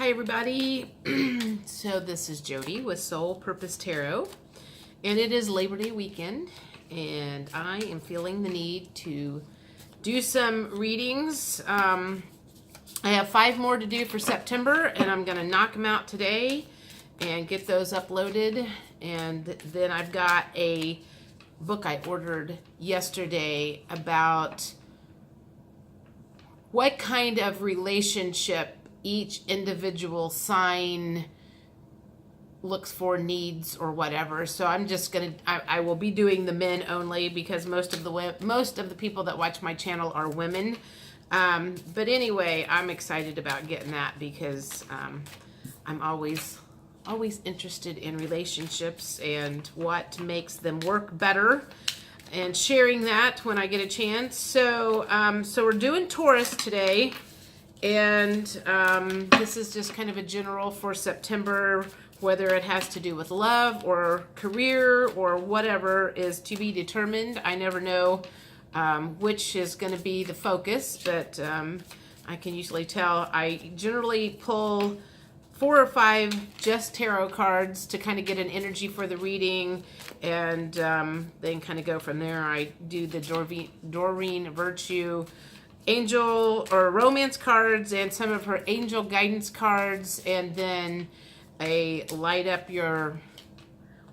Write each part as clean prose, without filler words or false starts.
Hi everybody. So this is Jody with Soul Purpose Tarot, and it is Labor Day weekend, and I am feeling the need to do some readings. I have 5 more to do for September, and I'm going to knock them out today and get those uploaded. And then I've got a book I ordered yesterday about what kind of relationship each individual sign looks for, needs, or whatever. So I'm just gonna I will be doing the men only because most of the people that watch my channel are women. But anyway, I'm excited about getting that because I'm always interested in relationships and what makes them work better, and sharing that when I get a chance. So so we're doing Taurus today. And this is just kind of a general for September, whether it has to do with love or career or whatever is to be determined. I never know which is going to be the focus, but I can usually tell. I generally pull 4 or 5 just tarot cards to kind of get an energy for the reading, and then kind of go from there. I do the Doreen Virtue angel or romance cards and some of her angel guidance cards, and then a light up your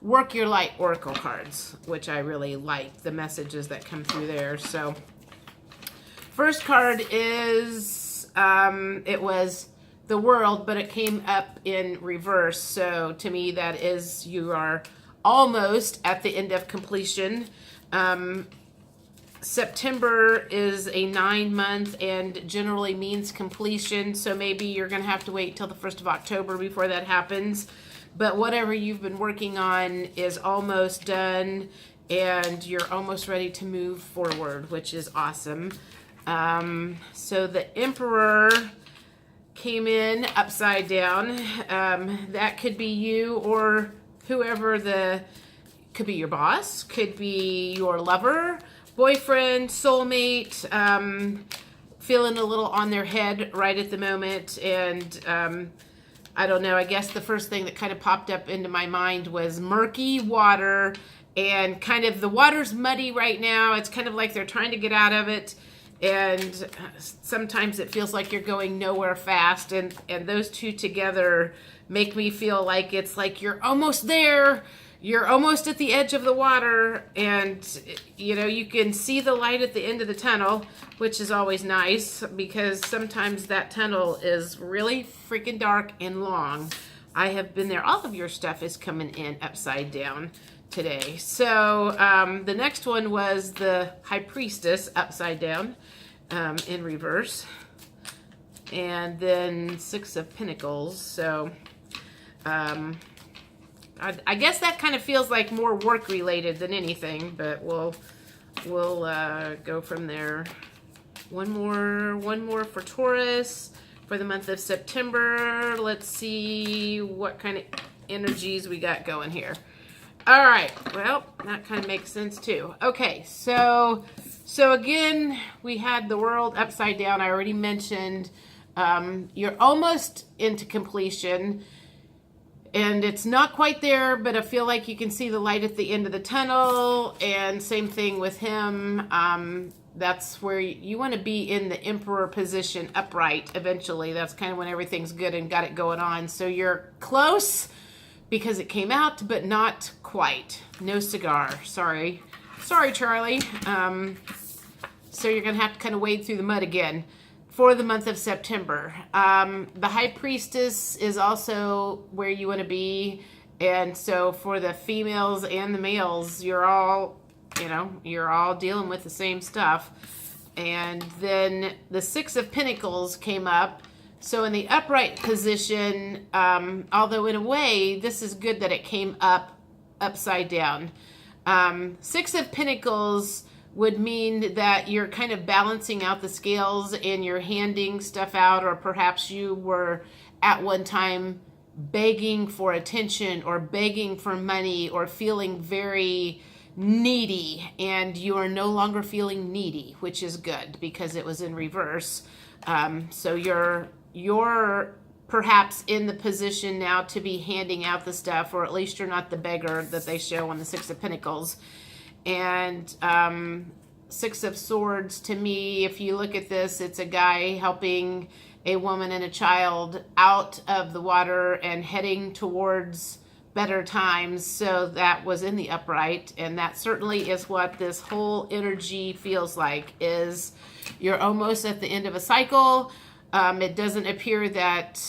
work your light oracle cards, which I really like the messages that come through there. So first card is it was the World, but it came up in reverse. So to me, that is, you are almost at the end of completion. September is a 9-month and generally means completion, so maybe you're going to have to wait till the 1st of October before that happens. But whatever you've been working on is almost done, and you're almost ready to move forward, which is awesome. So the Emperor came in upside down. That could be you or whoever could be your boss, could be your lover, boyfriend, soulmate, feeling a little on their head right at the moment. And I don't know, I guess the first thing that kind of popped up into my mind was murky water, and kind of the water's muddy right now. It's kind of like they're trying to get out of it, and sometimes it feels like you're going nowhere fast, and those two together make me feel like it's like you're almost there. You're almost at the edge of the water, and you know, you can see the light at the end of the tunnel, which is always nice because sometimes that tunnel is really freaking dark and long. I have been there. All of your stuff is coming in upside down today. So the next one was the High Priestess upside down in reverse, and then 6 of Pentacles. So I guess that kind of feels like more work related than anything, but we'll go from there. One more for Taurus for the month of September. Let's see what kind of energies we got going here. All right, well, that kind of makes sense too. Okay, so again, we had the World upside down. I already mentioned you're almost into completion. And it's not quite there, but I feel like you can see the light at the end of the tunnel. And same thing with him. That's where you want to be, in the Emperor position, upright eventually. That's kind of when everything's good and got it going on. So you're close because it came out, but not quite. No cigar. Sorry, Charlie. So you're going to have to kind of wade through the mud again for the month of September. The High Priestess is also where you want to be. And so for the females and the males, you're all dealing with the same stuff. And then the 6 of Pentacles came up. So in the upright position, although in a way, this is good that it came up upside down. 6 of Pentacles would mean that you're kind of balancing out the scales and you're handing stuff out, or perhaps you were at one time begging for attention or begging for money or feeling very needy, and you are no longer feeling needy, which is good because it was in reverse. So you're perhaps in the position now to be handing out the stuff, or at least you're not the beggar that they show on the Six of Pentacles. And Six of Swords, to me, if you look at this, it's a guy helping a woman and a child out of the water and heading towards better times. So that was in the upright, and that certainly is what this whole energy feels like, is you're almost at the end of a cycle. It doesn't appear that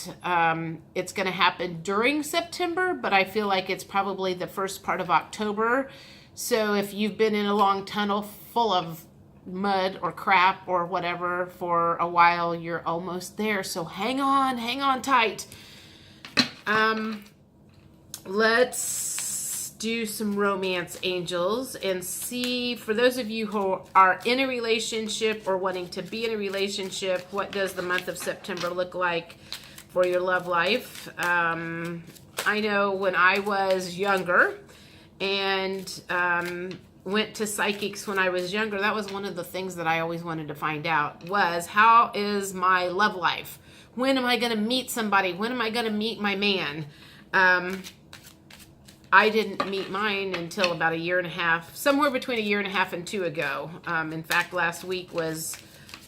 it's going to happen during September, but I feel like it's probably the first part of October. So if you've been in a long tunnel full of mud or crap or whatever for a while, you're almost there. So hang on tight. Let's do some romance, angels, and see, for those of you who are in a relationship or wanting to be in a relationship, what does the month of September look like for your love life? I know when I was younger and went to psychics when I was younger, that was one of the things that I always wanted to find out, was how is my love life? When am I going to meet somebody? When am I going to meet my man? I didn't meet mine until about a year and a half, somewhere between a year and a half and 2 ago. In fact, last week was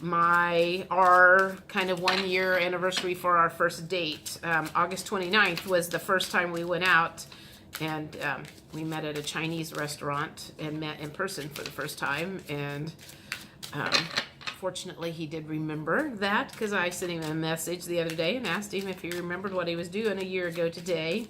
our kind of 1 year anniversary for our first date. August 29th was the first time we went out, and we met at a Chinese restaurant and met in person for the first time. And fortunately, he did remember that, because I sent him a message the other day and asked him if he remembered what he was doing a year ago today.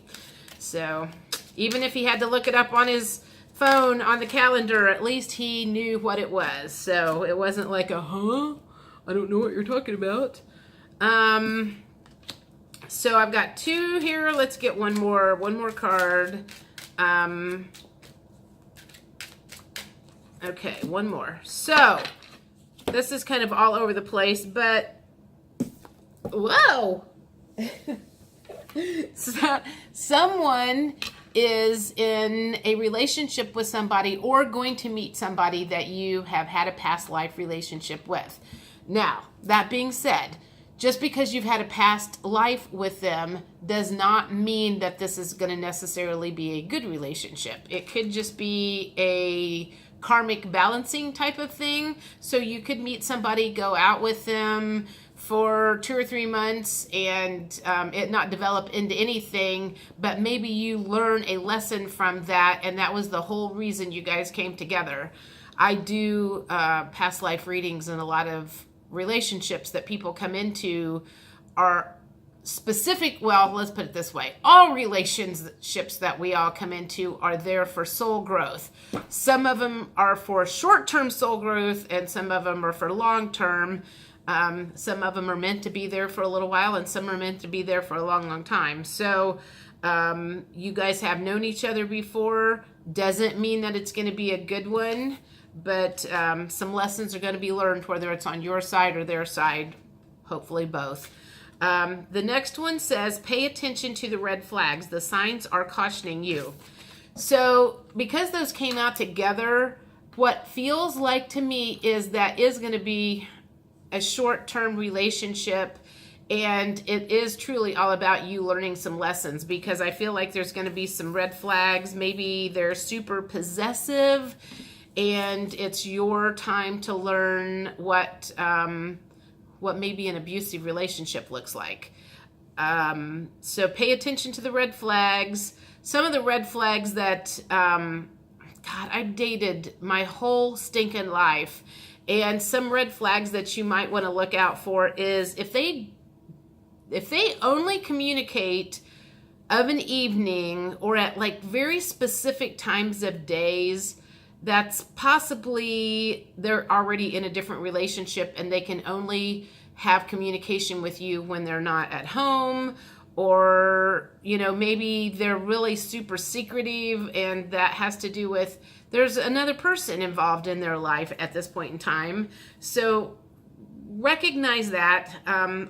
So even if he had to look it up on his phone on the calendar, at least he knew what it was. So it wasn't like a, I don't know what you're talking about. So I've got 2 here. Let's get one more card. Okay, one more. So this is kind of all over the place, but whoa. So someone is in a relationship with somebody or going to meet somebody that you have had a past life relationship with. Now, that being said, just because you've had a past life with them does not mean that this is going to necessarily be a good relationship. It could just be a karmic balancing type of thing. So you could meet somebody, go out with them for 2 or 3 months, and it not develop into anything, but maybe you learn a lesson from that, and that was the whole reason you guys came together. I do past life readings, and a lot of relationships that people come into are specific. Well, let's put it this way. All relationships that we all come into are there for soul growth. Some of them are for short-term soul growth, and some of them are for long-term. Some of them are meant to be there for a little while, and some are meant to be there for a long, long time. So you guys have known each other before. Doesn't mean that it's going to be a good one, but some lessons are going to be learned, whether it's on your side or their side, hopefully both. The next one says, pay attention to the red flags. The signs are cautioning you. So because those came out together, what feels like to me is that is going to be a short-term relationship, and it is truly all about you learning some lessons, because I feel like there's going to be some red flags. Maybe they're super possessive, and it's your time to learn what maybe an abusive relationship looks like. So pay attention to the red flags. Some of the red flags that, God, I've dated my whole stinking life. And some red flags that you might want to look out for is if they only communicate of an evening or at like very specific times of days, that's possibly they're already in a different relationship, and they can only have communication with you when they're not at home, or, you know, maybe they're really super secretive, and that has to do with there's another person involved in their life at this point in time. So recognize that.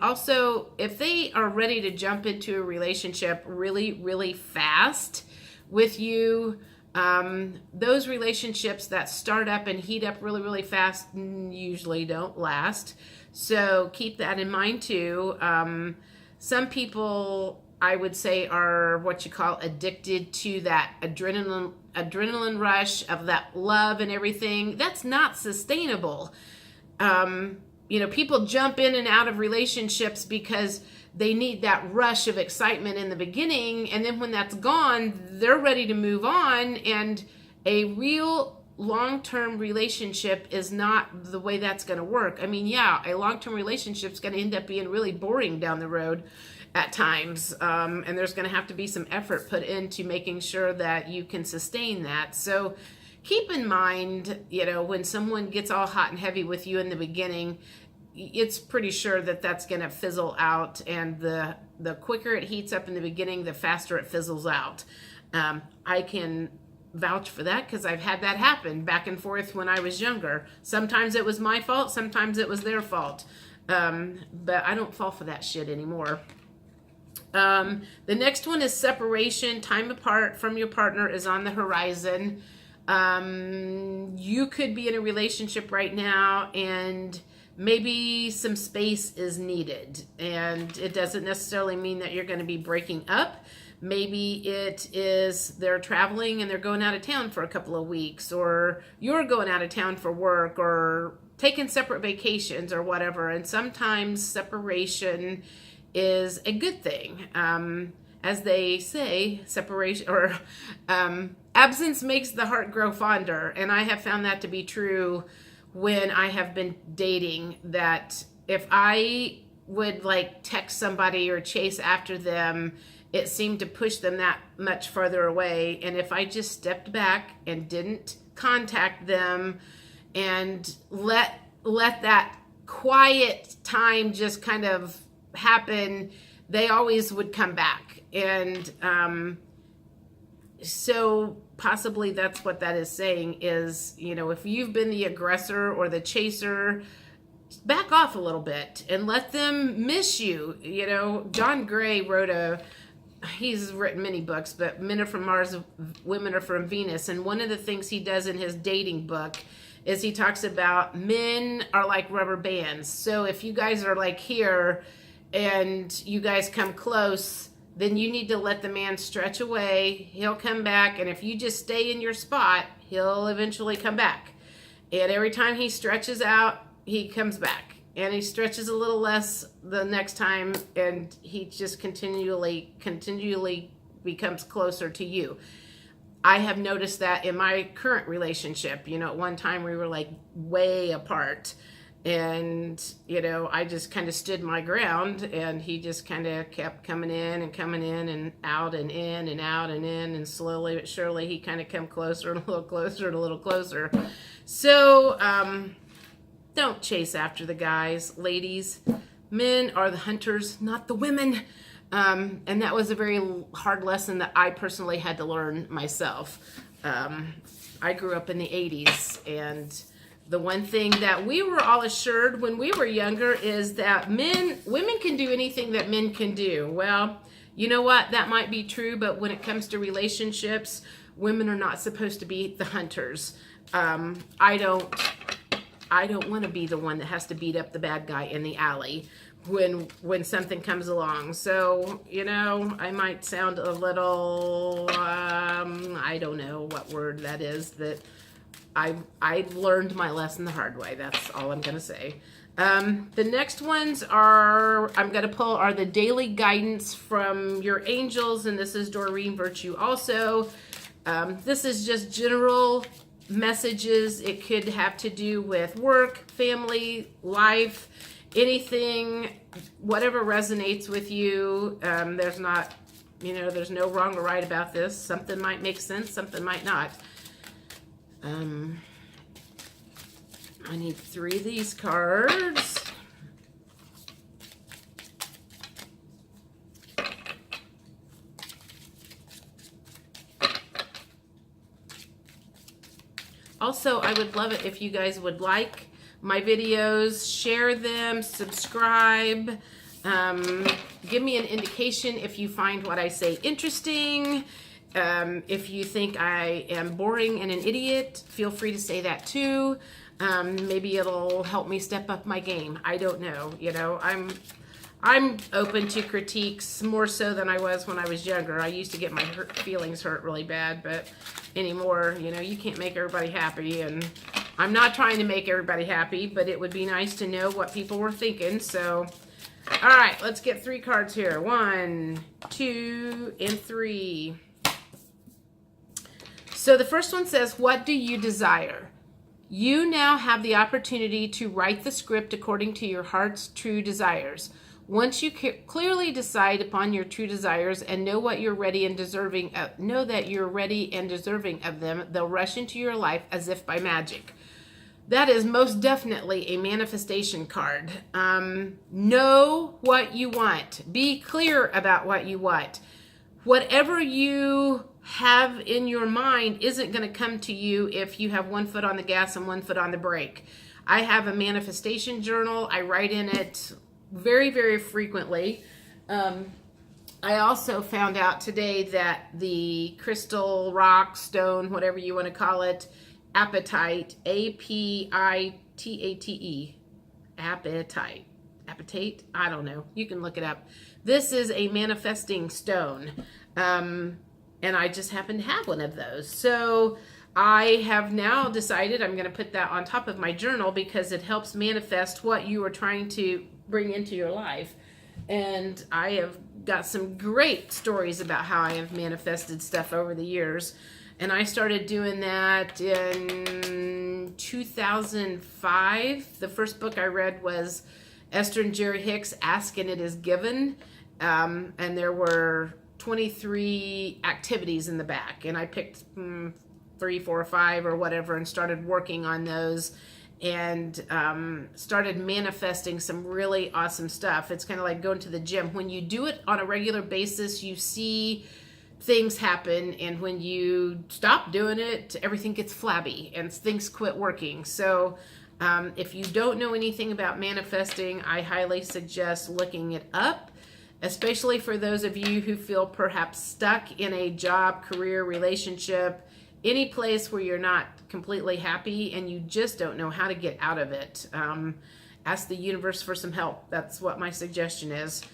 Also, if they are ready to jump into a relationship really, really fast with you, those relationships that start up and heat up really, really fast usually don't last. So keep that in mind too. Some people, I would say, are what you call addicted to that adrenaline rush of that love and everything. That's not sustainable. People jump in and out of relationships because they need that rush of excitement in the beginning, and then when that's gone, they're ready to move on. And a real long-term relationship is not the way that's going to work. I mean, yeah, a long-term relationship is going to end up being really boring down the road at times, and there's going to have to be some effort put into making sure that you can sustain that. So keep in mind, when someone gets all hot and heavy with you in the beginning, it's pretty sure that that's going to fizzle out, and the quicker it heats up in the beginning, the faster it fizzles out. I can vouch for that because I've had that happen back and forth when I was younger. Sometimes it was my fault, sometimes it was their fault, but I don't fall for that shit anymore. The next one is separation. Time apart from your partner is on the horizon. You could be in a relationship right now, and maybe some space is needed, and it doesn't necessarily mean that you're going to be breaking up. Maybe it is they're traveling and they're going out of town for a couple of weeks, or you're going out of town for work, or taking separate vacations or whatever. And sometimes separation is a good thing. As they say, separation or absence makes the heart grow fonder. And I have found that to be true when I have been dating, that if I would text somebody or chase after them, it seemed to push them that much further away. And if I just stepped back and didn't contact them and let that quiet time just kind of happen, they always would come back. And so possibly that's what that is saying is, if you've been the aggressor or the chaser, back off a little bit and let them miss you. John Gray he's written many books, but Men Are From Mars, Women Are From Venus. And one of the things he does in his dating book is he talks about men are like rubber bands. So if you guys are here and you guys come close, then you need to let the man stretch away. He'll come back, and if you just stay in your spot, he'll eventually come back. And every time he stretches out, he comes back. And he stretches a little less the next time, and he just continually becomes closer to you. I have noticed that in my current relationship. At one time we were way apart. And, I just kind of stood my ground, and he just kind of kept coming in and out and in and out and in. And slowly but surely he kind of come closer and a little closer and a little closer. So, don't chase after the guys, ladies. Men are the hunters, not the women. And that was a very hard lesson that I personally had to learn myself. I grew up in the 80s, and the one thing that we were all assured when we were younger is that women can do anything that men can do. Well, you know what? That might be true, but when it comes to relationships, women are not supposed to be the hunters. I don't want to be the one that has to beat up the bad guy in the alley when something comes along. So, I might sound a little, I don't know what word that is, that I learned my lesson the hard way. That's all I'm going to say. The next ones I'm going to pull are the daily guidance from your angels, and this is Doreen Virtue also. This is just general messages. It could have to do with work, family, life, anything, whatever resonates with you. There's no wrong or right about this. Something might make sense, something might not. I need 3 of these cards. Also, I would love it if you guys would like my videos, share them, subscribe. Give me an indication if you find what I say interesting. If you think I am boring and an idiot, feel free to say that too. Maybe it'll help me step up my game. I don't know. I'm open to critiques more so than I was when I was younger. I used to get my feelings hurt really bad, but anymore, you know, you can't make everybody happy, and I'm not trying to make everybody happy, but it would be nice to know what people were thinking. So, all right, let's get 3 cards here. 1, 2, and 3. So the first one says, what do you desire? You now have the opportunity to write the script according to your heart's true desires. Once you clearly decide upon your true desires and know what you're ready and deserving of, know that you're ready and deserving of them, they'll rush into your life as if by magic. That is most definitely a manifestation card. Know what you want. Be clear about what you want. Whatever you have in your mind isn't going to come to you if you have 1 foot on the gas and 1 foot on the brake. I have a manifestation journal. I write in it very, very frequently. I also found out today that the crystal, rock, stone, whatever you want to call it, apatite, A-P-I-T-A-T-E, apatite, I don't know. You can look it up. This is a manifesting stone. And I just happen to have one of those. So I have now decided I'm going to put that on top of my journal because it helps manifest what you are trying to bring into your life. And I have got some great stories about how I have manifested stuff over the years. And I started doing that in 2005. The first book I read was Esther and Jerry Hicks' Ask and It Is Given. And there were 23 activities in the back, and I picked 3, 4, or 5 or whatever and started working on those, and started manifesting some really awesome stuff. It's kind of like going to the gym. When you do it on a regular basis, you see things happen, and when you stop doing it, everything gets flabby and things quit working. So if you don't know anything about manifesting, I highly suggest looking it up, especially for those of you who feel perhaps stuck in a job, career, relationship, any place where you're not completely happy and you just don't know how to get out of it. Ask the universe for some help. That's what my suggestion is.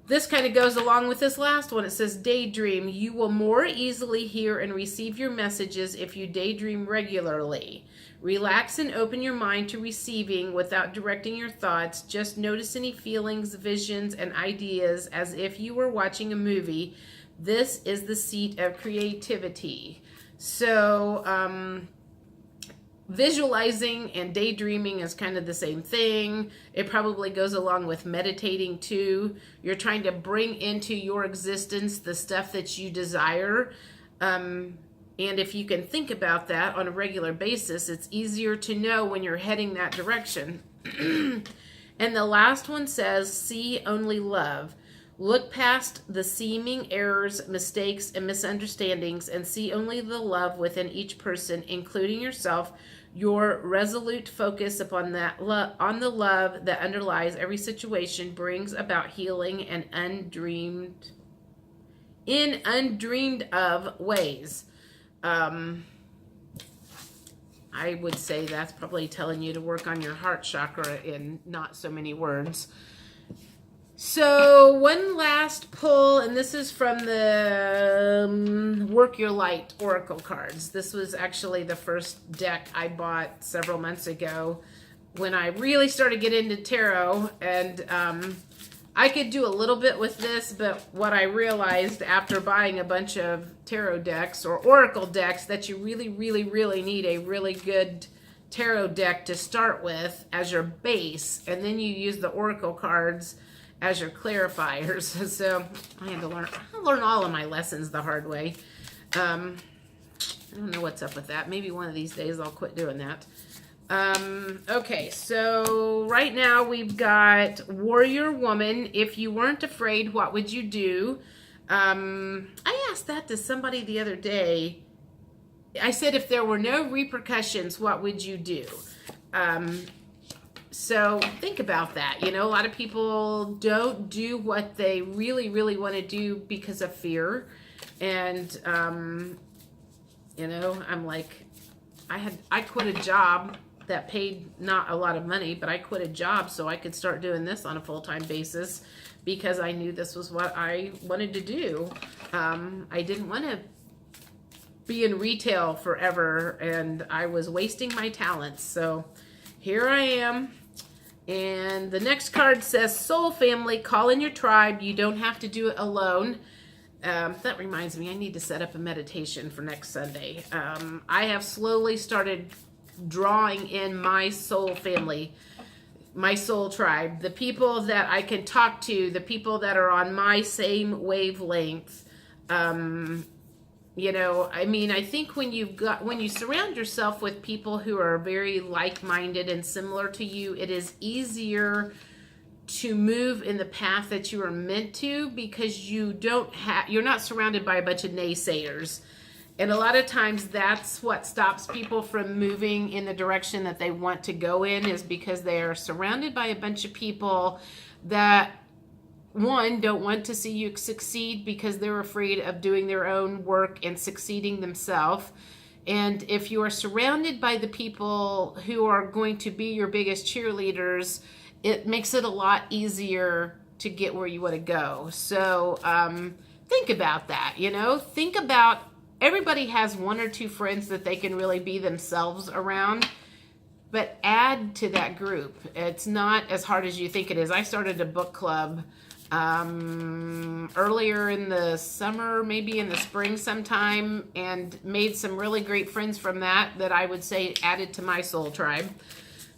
This kind of goes along with this last one. It says, daydream. You will more easily hear and receive your messages if you daydream regularly. Relax and open your mind to receiving without directing your thoughts. Just notice any feelings, visions, and ideas as if you were watching a movie. This is the seat of creativity. So, visualizing and daydreaming is kind of the same thing. It probably goes along with meditating too. You're trying to bring into your existence the stuff that you desire. And if you can think about that on a regular basis, it's easier to know when you're heading that direction. And the last one says, see only love. Look past the seeming errors, mistakes, and misunderstandings and see only the love within each person, including yourself. Your resolute focus upon on the love that underlies every situation brings about healing and undreamed of ways. I would say that's probably telling you to work on your heart chakra in not so many words. So one last pull, and this is from the Work Your Light Oracle cards. This was actually the first deck I bought several months ago when I really started getting into tarot, and I could do a little bit with this, but what I realized after buying a bunch of tarot decks or oracle decks, that you really, really, really need a really good tarot deck to start with as your base, and then you use the oracle cards as your clarifiers. So I had to learn all of my lessons the hard way. I don't know what's up with that. Maybe one of these days I'll quit doing that. Okay, so right now we've got Warrior Woman. If you weren't afraid, what would you do? I asked that to somebody the other day. I said, if there were no repercussions, what would you do? So think about that. You know, a lot of people don't do what they really, really want to do because of fear. And, you know, I'm like, I quit a job that paid not a lot of money, but I quit a job so I could start doing this on a full-time basis because I knew this was what I wanted to do. I didn't want to be in retail forever, and I was wasting my talents. So here I am. And the next card says, Soul Family, call in your tribe. You don't have to do it alone. That reminds me, I need to set up a meditation for next Sunday. I have slowly started drawing in my soul family, my soul tribe, the people that I can talk to, the people that are on my same wavelength. You know, I mean, I think when you surround yourself with people who are very like-minded and similar to you, it is easier to move in the path that you are meant to, because you're not surrounded by a bunch of naysayers. And a lot of times that's what stops people from moving in the direction that they want to go in, is because they are surrounded by a bunch of people that, one, don't want to see you succeed because they're afraid of doing their own work and succeeding themselves. And if you are surrounded by the people who are going to be your biggest cheerleaders, it makes it a lot easier to get where you want to go. So think about that, you know. Think about, everybody has one or two friends that they can really be themselves around, but add to that group. It's not as hard as you think it is. I started a book club earlier in the summer, maybe in the spring sometime, and made some really great friends from that I would say added to my soul tribe.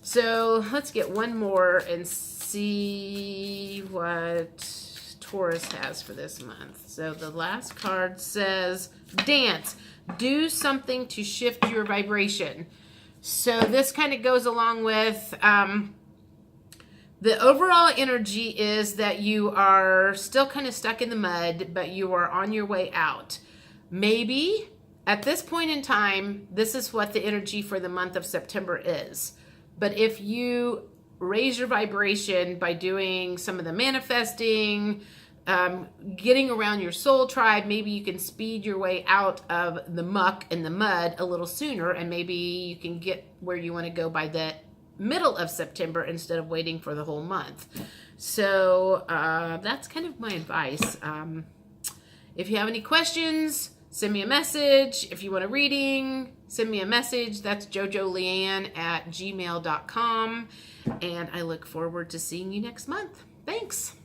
So let's get one more and see what Taurus has for this month. So the last card says, dance, do something to shift your vibration. So this kind of goes along with the overall energy is that you are still kind of stuck in the mud, but you are on your way out. Maybe at this point in time, this is what the energy for the month of September is. But if you raise your vibration by doing some of the manifesting, getting around your soul tribe, maybe you can speed your way out of the muck and the mud a little sooner, and maybe you can get where you want to go by the middle of September instead of waiting for the whole month. So that's kind of my advice. If you have any questions, send me a message. If you want a reading, send me a message. That's jojoleanne@gmail.com. And I look forward to seeing you next month. Thanks.